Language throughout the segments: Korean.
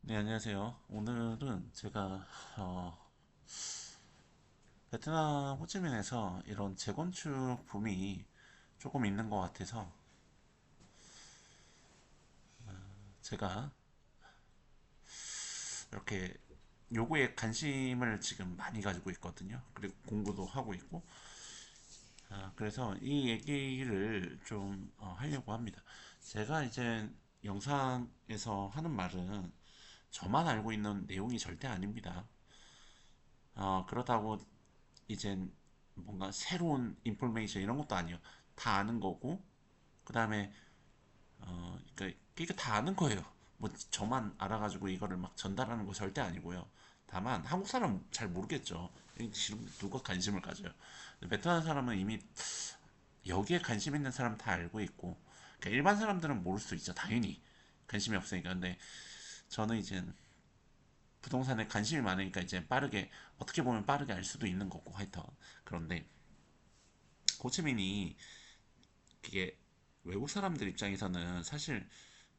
네, 안녕하세요. 오늘은 제가 베트남 호치민에서 이런 재건축 붐이 조금 있는 것 같아서 제가 이렇게 요거에 관심을 지금 많이 가지고 있거든요. 그리고 공부도 하고 있고, 그래서 이 얘기를 좀 하려고 합니다. 제가 이제 영상에서 하는 말은 저만 알고 있는 내용이 절대 아닙니다. 그렇다고 이젠 뭔가 새로운 인포메이션 이런 것도 아니에요. 다 아는 거고, 그 다음에 그러니까 이게 다 아는 거예요. 뭐 저만 알아가지고 이거를 막 전달하는 거 절대 아니고요. 다만 한국 사람 잘 모르겠죠. 지금 누가 관심을 가져요. 베트남 사람은 이미 여기에 관심 있는 사람 다 알고 있고, 그러니까 일반 사람들은 모를 수 있죠. 당연히 관심이 없으니까. 근데 저는 이제 부동산에 관심이 많으니까 이제 빠르게 어떻게 보면 빠르게 알 수도 있는 거고 하여튼 그런데 호치민이 그게 외국 사람들 입장에서는 사실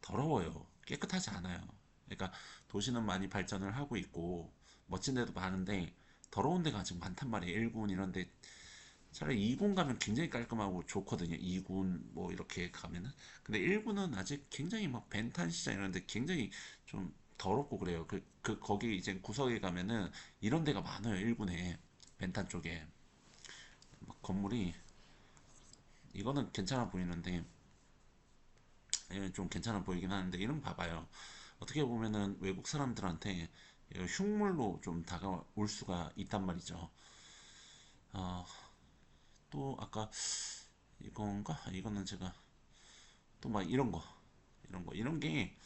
더러워요. 깨끗하지 않아요. 그러니까 도시는 많이 발전을 하고 있고 멋진 데도 많은데 더러운 데가 아직 많단 말이에요. 1군 이런 데 차라리 2군 가면 굉장히 깔끔하고 좋거든요. 2군 뭐 이렇게 가면은. 근데 1군은 아직 굉장히 막 벤탄 시장 이런 데 굉장히 좀 더럽고 그래요. 거기 이제 구석에 가면은 이런 데가 많아요. 1군에. 벤탄 쪽에. 막 건물이 이거는 괜찮아 보이는데 예, 좀 괜찮아 보이긴 하는데 이런 거 봐봐요. 어떻게 보면은 외국 사람들한테 흉물로 좀 다가올 수가 있단 말이죠. 어, 또 아까 이건가? 이거는 제가 또 막 이런 게,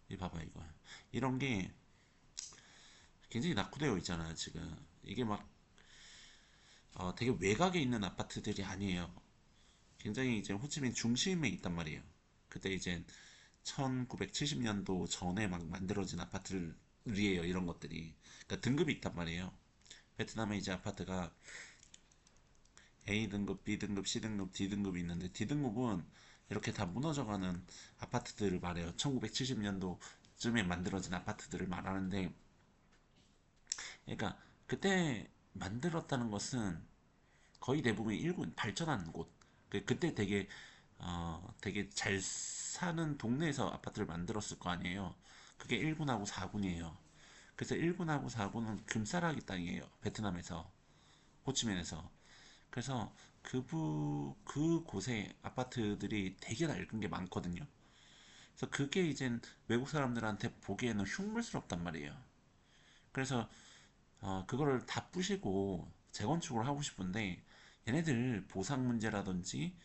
이 봐봐 이거 이런 게 굉장히 낙후되어 있잖아요 지금. 이게 막 되게 외곽에 있는 아파트들이 아니에요. 굉장히 이제 호치민 중심에 있단 말이에요. 그때 이제 1970년도 전에 막 만들어진 아파트들이에요, 이런 것들이. 그러니까 등급이 있단 말이에요. 베트남에 이제 아파트가 A등급, B등급, C등급, D등급이 있는데 D등급은 이렇게 다 무너져가는 아파트들을 말해요. 1970년도쯤에 만들어진 아파트들을 말하는데, 그러니까 그때 만들었다는 것은 거의 대부분 일군 발전한 곳. 그때 되게 잘 사는 동네에서 아파트를 만들었을 거 아니에요. 그게 1군하고 4군이에요. 그래서 1군하고 4군은 금싸라기 땅이에요. 베트남에서, 호치민에서. 그래서 그곳에 아파트들이 되게 낡은 게 많거든요. 그래서 그게 이젠 외국 사람들한테 보기에는 흉물스럽단 말이에요. 그래서 그거를 다 부시고 재건축을 하고 싶은데 얘네들 보상 문제라든지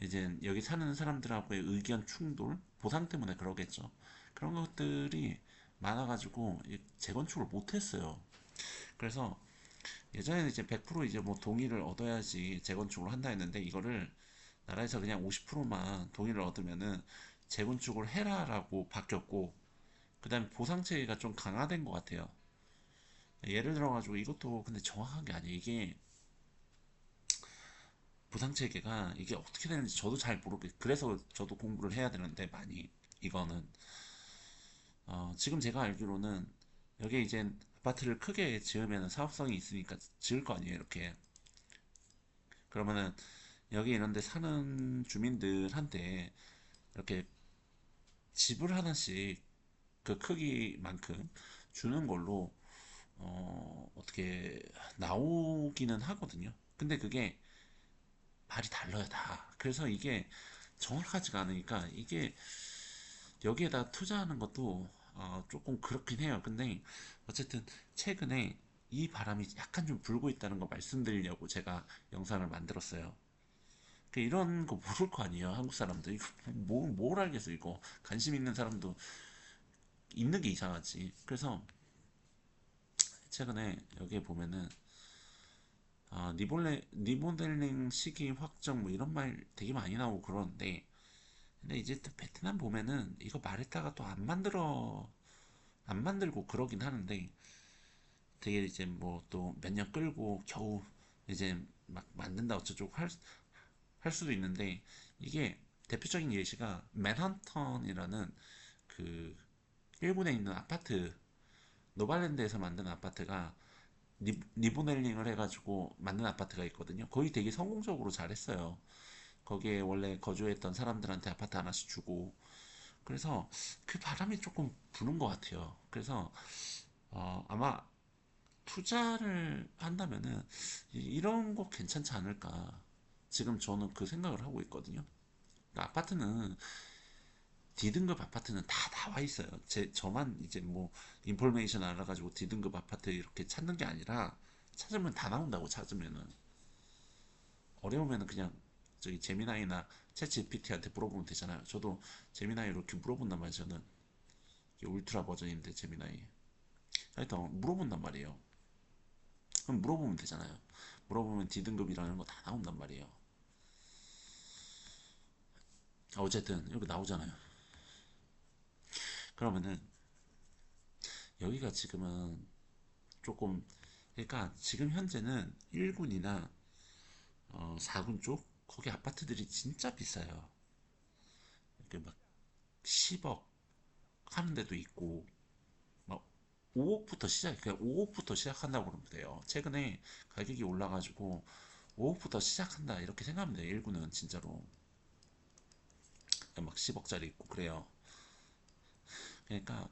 이제 여기 사는 사람들하고의 의견 충돌, 보상 때문에 그러겠죠. 그런 것들이 많아가지고 재건축을 못했어요. 그래서 예전에는 이제 100% 이제 뭐 동의를 얻어야지 재건축을 한다 했는데 이거를 나라에서 그냥 50%만 동의를 얻으면은 재건축을 해라라고 바뀌었고 그다음에 보상 체계가 좀 강화된 것 같아요. 예를 들어가지고 이것도 근데 정확한 게 아니에요. 이게 보상 체계가 이게 어떻게 되는지 저도 잘 모르겠어요. 그래서 저도 공부를 해야 되는데 많이 이거는 지금 제가 알기로는 여기 이제 아파트를 크게 지으면 사업성이 있으니까 지을 거 아니에요. 이렇게 그러면은 여기 이런 데 사는 주민들한테 이렇게 집을 하나씩 그 크기만큼 주는 걸로 어떻게 나오기는 하거든요. 근데 그게 말이 달라요, 다. 그래서 이게 정확하지가 않으니까 이게 여기에다 투자하는 것도 조금 그렇긴 해요. 근데 어쨌든 최근에 이 바람이 약간 좀 불고 있다는 거 말씀드리려고 제가 영상을 만들었어요. 이런 거 모를 거 아니에요, 한국 사람들. 이거 뭘 알겠어, 이거. 관심 있는 사람도 있는 게 이상하지. 그래서 최근에 여기에 보면은 리모델링 시기 확정 뭐 이런 말 되게 많이 나오고 그러는데 근데 이제 또 베트남 보면은 이거 말했다가 또 안 만들고 그러긴 하는데 되게 이제 뭐 또 몇 년 끌고 겨우 이제 막 만든다 어쩌고 할 수도 있는데 이게 대표적인 예시가 맨하탄이라는 그 일본에 있는 아파트, 노발랜드에서 만든 아파트가 리모델링을 해가지고 만든 아파트가 있거든요. 거의 되게 성공적으로 잘했어요. 거기에 원래 거주했던 사람들한테 아파트 하나씩 주고, 그래서 그 바람이 조금 부는 것 같아요. 그래서 아마 투자를 한다면은 이런 거 괜찮지 않을까. 지금 저는 그 생각을 하고 있거든요. 그러니까 아파트는 D등급 아파트는 다 나와 있어요. 저만 이제 뭐 인포메이션 알아가지고 D등급 아파트 이렇게 찾는 게 아니라 찾으면 다 나온다고. 찾으면은 어려우면은 그냥 저기 제미나이나 챗 GPT한테 물어보면 되잖아요. 저도 제미나이로 이렇게 물어본단 말이에요. 저는 이게 울트라 버전인데 제미나이 하여튼 물어본단 말이에요. 그럼 물어보면 되잖아요. 물어보면 D등급이라는 거 다 나온단 말이에요. 어쨌든 여기 나오잖아요. 그러면은 여기가 지금은 조금, 그러니까 지금 현재는 1군이나 4군 쪽 거기 아파트들이 진짜 비싸요. 이렇게 막 10억 하는 데도 있고 막 5억부터 그냥 5억부터 시작한다고 그러면 돼요. 최근에 가격이 올라가지고 5억부터 시작한다 이렇게 생각하면 돼요. 1군은 진짜로 막 10억짜리 있고 그래요. 그러니까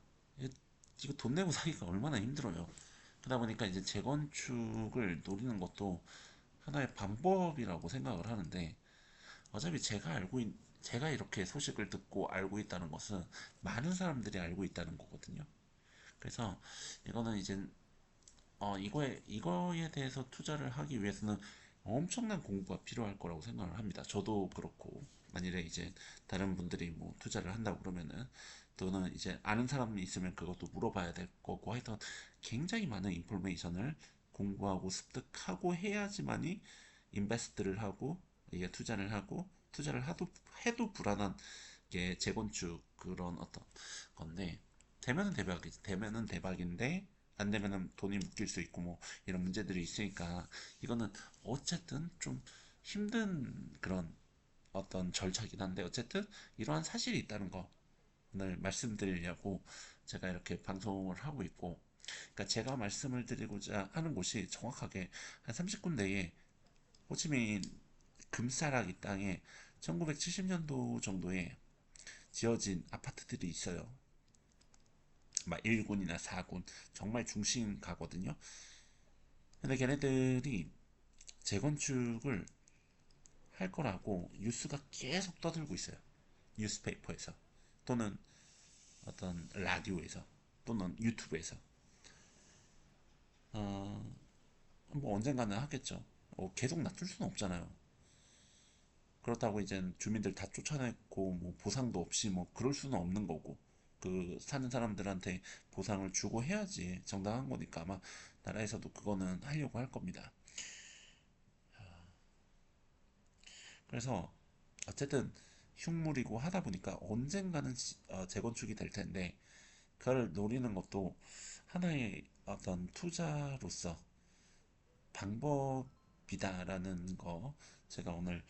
이거 돈 내고 사기가 얼마나 힘들어요. 그러다 보니까 이제 재건축을 노리는 것도 하나의 방법이라고 생각을 하는데, 어차피 제가 이렇게 소식을 듣고 알고 있다는 것은 많은 사람들이 알고 있다는 거거든요. 그래서 이거는 이제 이거에 대해서 투자를 하기 위해서는 엄청난 공부가 필요할 거라고 생각을 합니다. 저도 그렇고, 만일에 이제 다른 분들이 뭐 투자를 한다고 그러면은, 또는 이제 아는 사람이 있으면 그것도 물어봐야 될 거고, 하여튼 굉장히 많은 인포메이션을 공부하고 습득하고 해야지만이 인베스트를 하고, 이게 투자를 해도 불안한 게 재건축 그런 어떤 건데, 되면은 대박인데 안 되면은 돈이 묶일 수 있고 뭐 이런 문제들이 있으니까, 이거는 어쨌든 좀 힘든 그런 어떤 절차긴 한데, 어쨌든 이러한 사실이 있다는 거 오늘 말씀드리려고 제가 이렇게 방송을 하고 있고, 그러니까 제가 말씀을 드리고자 하는 곳이 정확하게 한 30군데의 호치민 금싸라기 땅에 1970년도 정도에 지어진 아파트들이 있어요. 막 1군이나 4군 정말 중심 가거든요. 근데 걔네들이 재건축을 할 거라고 뉴스가 계속 떠들고 있어요. 뉴스페이퍼에서, 또는 어떤 라디오에서, 또는 유튜브에서. 어, 뭐 언젠가는 하겠죠. 계속 놔둘 수는 없잖아요. 그렇다고 이제 주민들 다 쫓아냈고 뭐 보상도 없이 뭐 그럴 수는 없는 거고, 그 사는 사람들한테 보상을 주고 해야지 정당한 거니까 아마 나라에서도 그거는 하려고 할 겁니다. 그래서 어쨌든 흉물이고 하다 보니까 언젠가는 재건축이 될 텐데, 그걸 노리는 것도 하나의 어떤 투자로서 방법이다라는 거, 제가 오늘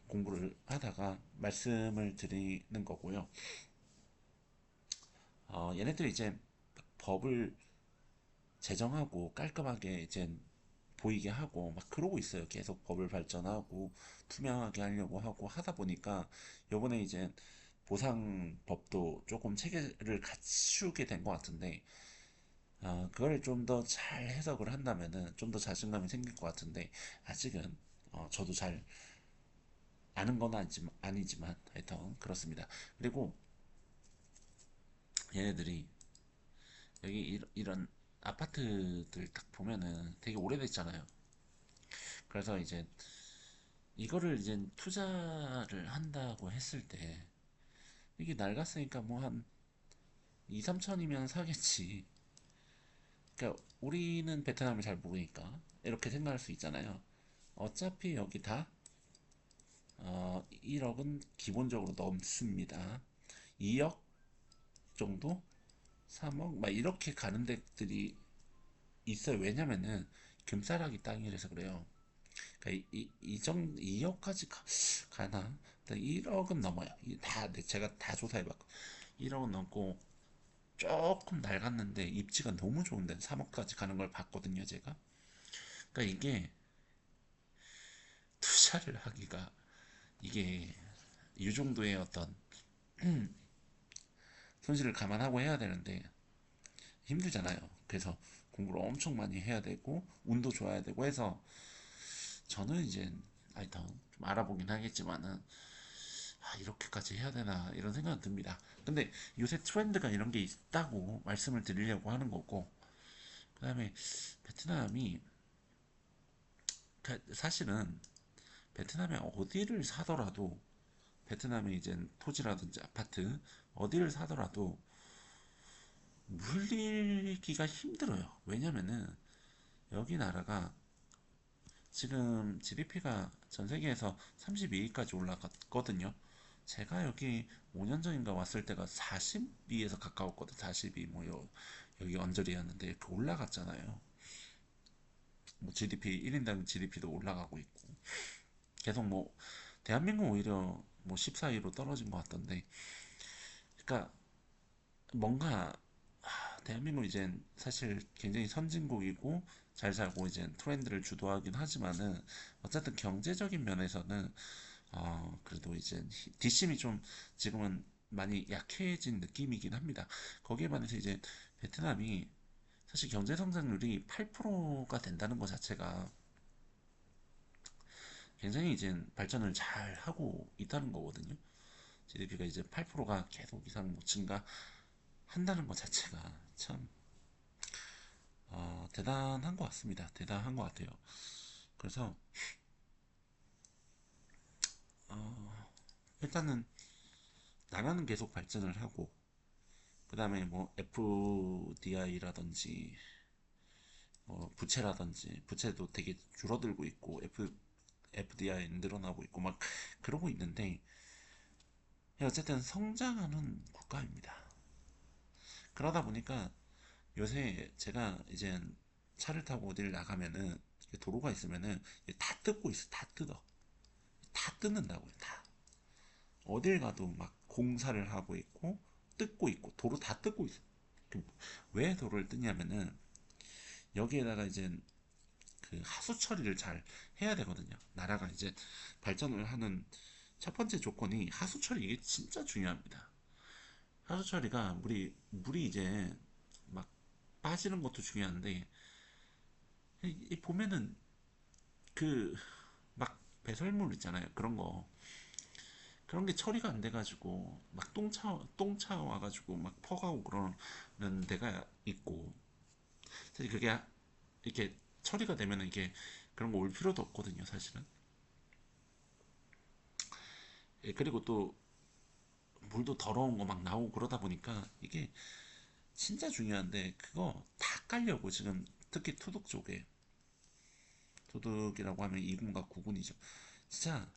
공부를 하다가 말씀을 드리는 거고요. 얘네들이 이제 법을 제정하고 깔끔하게 이제 보이게 하고 막 그러고 있어요. 계속 법을 발전하고 투명하게 하려고 하고 하다 보니까 요번에 이제 보상법도 조금 체계를 갖추게 된 것 같은데, 그걸 좀 더 잘 해석을 한다면은 좀 더 자신감이 생길 것 같은데, 아직은 저도 잘 아는 건 아니지만 하여튼 그렇습니다. 그리고 얘네들이 여기 이런 아파트들 딱 보면은 되게 오래됐잖아요. 그래서 이제 이거를 이제 투자를 한다고 했을 때, 이게 낡았으니까 뭐 한 2, 3천이면 사겠지. 그러니까 우리는 베트남을 잘 모르니까 이렇게 생각할 수 있잖아요. 어차피 여기 다 1억은 기본적으로 넘습니다. 2억 정도? 3억? 막 이렇게 가는 데들이 있어요. 왜냐면은 금싸라기 땅이라서 그래요. 그러니까 2억까지 가나? 1억은 넘어요. 제가 다 조사해봤고. 1억은 넘고 조금 낡았는데 입지가 너무 좋은데 3억까지 가는 걸 봤거든요, 제가. 그러니까 이게 투자를 하기가 이게 이 정도의 어떤 손실을 감안하고 해야 되는데 힘들잖아요. 그래서 공부를 엄청 많이 해야 되고 운도 좋아야 되고 해서 저는 이제 하여튼 좀 알아보긴 하겠지만은 이렇게까지 해야 되나 이런 생각은 듭니다. 근데 요새 트렌드가 이런 게 있다고 말씀을 드리려고 하는 거고 그다음에 베트남이 사실은 베트남에 어디를 사더라도 베트남의 이제 토지라든지 아파트 어디를 사더라도 물리기가 힘들어요. 왜냐면은 여기 나라가 지금 GDP가 전 세계에서 32위까지 올라갔거든요. 제가 여기 5년 전인가 왔을 때가 42에서 가까웠거든. 42, 여기 언저리였는데 이렇게 올라갔잖아요. 뭐 GDP, 1인당 GDP도 올라가고 있고. 계속 뭐, 대한민국 오히려 뭐 14위로 떨어진 것 같던데. 그러니까 뭔가 대한민국 이젠 사실 굉장히 선진국이고 잘 살고 이제 트렌드를 주도하긴 하지만은 어쨌든 경제적인 면에서는 그래도 이제 뒷심이 좀 지금은 많이 약해진 느낌이긴 합니다. 거기에 반해서 이제 베트남이 사실 경제 성장률이 8%가 된다는 것 자체가 굉장히 이제 발전을 잘 하고 있다는 거거든요. GDP가 이제 8%가 계속 이상 뭐 증가한다는 것 자체가 참 대단한 것 같습니다. 대단한 것 같아요. 그래서 일단은 나라는 계속 발전을 하고 그 다음에 뭐 FDI라든지 뭐 부채라든지 부채도 되게 줄어들고 있고 FDI 늘어나고 있고 막 그러고 있는데 어쨌든 성장하는 국가입니다. 그러다 보니까 요새 제가 이제 차를 타고 어디를 나가면은 도로가 있으면은 다 뜯고 있어. 다 뜯어. 다 뜯는다고요. 다. 어딜 가도 막 공사를 하고 있고 뜯고 있고 도로 다 뜯고 있어. 왜 도로를 뜯냐면은 여기에다가 이제 그 하수 처리를 잘 해야 되거든요. 나라가 이제 발전을 하는 첫 번째 조건이 하수 처리 이게 진짜 중요합니다. 하수 처리가 물이 이제 막 빠지는 것도 중요한데 보면은 그 막 배설물 있잖아요. 그런 게 처리가 안 돼가지고 막 똥차 와가지고 막 퍼가고 그러는 데가 있고 사실 그게 이렇게 처리가 되면 이게 그런 거 올 필요도 없거든요, 사실은. 예, 그리고 또 물도 더러운 거 막 나오고 그러다 보니까 이게 진짜 중요한데 그거 다 깔려고 지금 특히 투둑 쪽에 투둑이라고 하면 2군과 9군이죠. 진짜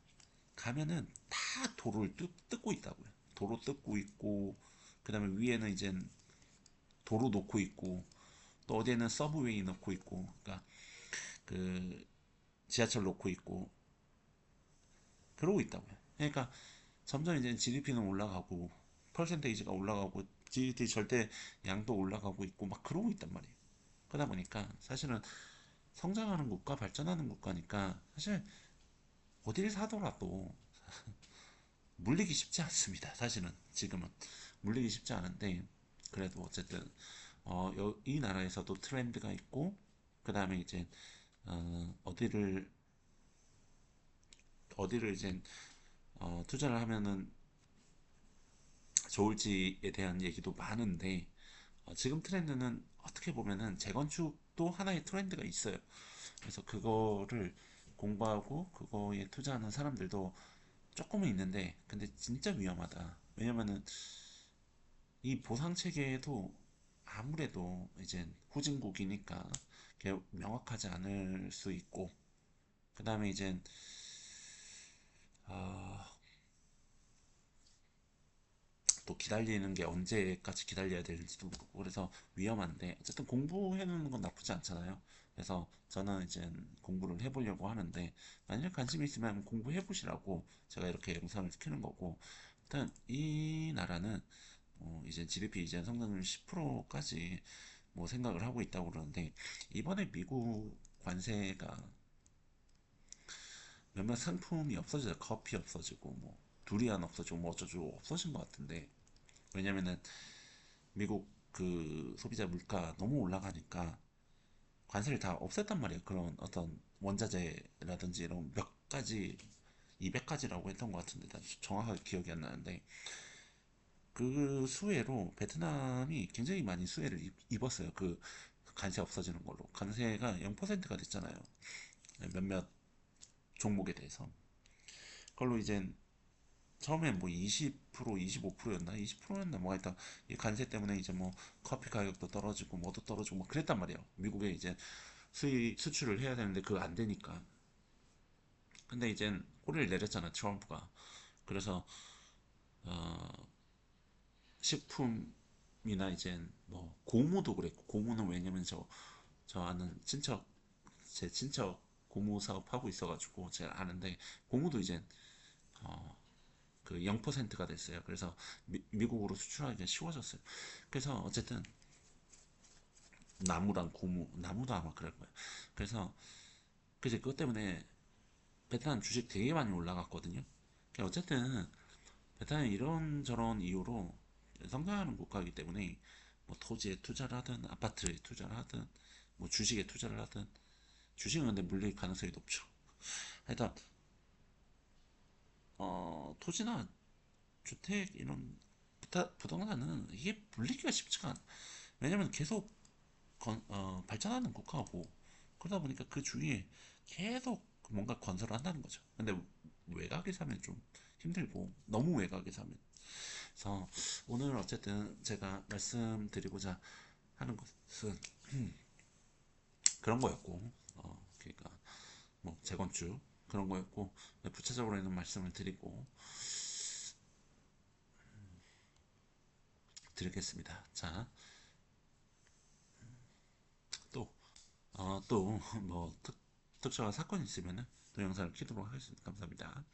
가면은 다 도로를 뜯고 있다고요. 도로 뜯고 있고 그 다음에 위에는 이제 도로 놓고 있고 또 어디에는 서브웨이 놓고 있고 그러니까 그 지하철 놓고 있고 그러고 있다고요. 그러니까 점점 이제 GDP는 올라가고 퍼센테이지가 올라가고 GDP 절대 양도 올라가고 있고 막 그러고 있단 말이에요. 그러다 보니까 사실은 성장하는 국가, 발전하는 국가니까 사실 어디를 사더라도 물리기 쉽지 않습니다. 사실은 지금은 물리기 쉽지 않은데 그래도 어쨌든 이 나라에서도 트렌드가 있고 그 다음에 이제 어디를 이제 투자를 하면은 좋을지에 대한 얘기도 많은데 지금 트렌드는 어떻게 보면은 재건축도 하나의 트렌드가 있어요. 그래서 그거를 공부하고 그거에 투자하는 사람들도 조금은 있는데 근데 진짜 위험하다. 왜냐면은 이 보상 체계도 아무래도 이제 후진국이니까 명확하지 않을 수 있고 그 다음에 이제 어, 또 기다리는 게 언제까지 기다려야 되는지도 모르고 그래서 위험한데 어쨌든 공부해 놓는 건 나쁘지 않잖아요. 그래서 저는 이제 공부를 해보려고 하는데 만약 관심이 있으면 공부해 보시라고 제가 이렇게 영상을 시키는 거고 일단 이 나라는 이제 GDP 이제 성장률 10%까지 뭐 생각을 하고 있다고 그러는데, 이번에 미국 관세가 몇몇 상품이 없어져요. 커피 없어지고 뭐 두리안 없어지고 뭐 어쩌고 없어진 것 같은데, 왜냐면은 미국 그 소비자 물가 너무 올라가니까 관세를 다 없앴단 말이에요. 그런 어떤 원자재라든지 이런 몇 가지, 200가지라고 했던 것 같은데 나 정확하게 기억이 안 나는데, 그 수혜로 베트남이 굉장히 많이 수혜를 입었어요. 그 관세 없어지는 걸로. 관세가 0%가 됐잖아요. 몇몇 종목에 대해서. 그걸로 이제 처음에 뭐 20%, 25%였나? 20%였나? 뭐 하여튼 이 관세 때문에 이제 뭐 커피 가격도 떨어지고 뭐도 떨어지고 뭐 그랬단 말이에요. 미국에 이제 수출을 해야 되는데 그거 안 되니까. 근데 이젠 꼬리를 내렸잖아, 트럼프가. 그래서 식품이나 이젠 뭐 고무도 그랬고, 고무는 왜냐면 저 아는 친척, 제 친척 고무 사업 하고 있어가지고 제가 아는데, 고무도 이젠 그 0%가 됐어요. 그래서 미국으로 수출하기가 쉬워졌어요. 그래서 어쨌든 나무랑 고무, 나무도 아마 그럴 거예요. 그래서 그제 그것 때문에 베트남 주식 되게 많이 올라갔거든요. 그러니까 어쨌든 베트남이 이런저런 이유로 성장하는 국가이기 때문에 뭐 토지에 투자를 하든 아파트에 투자를 하든 뭐 주식에 투자를 하든, 주식은 근데 물릴 가능성이 높죠. 하여튼 토지나 주택 이런 부동산은 이게 물리기가 쉽지가 않아. 왜냐면 계속 발전하는 국가고, 그러다 보니까 그 주위에 계속 뭔가 건설을 한다는 거죠. 근데 외곽에 사면 좀 힘들고, 너무 외곽에 사면. 그래서 오늘 어쨌든 제가 말씀드리고자 하는 것은 그런 거였고, 그러니까 뭐 재건축 그런 거였고, 부차적으로는 말씀을 드리겠습니다. 자, 또 또 뭐 특정한 사건이 있으면은 또 영상을 키도록 하겠습니다. 감사합니다.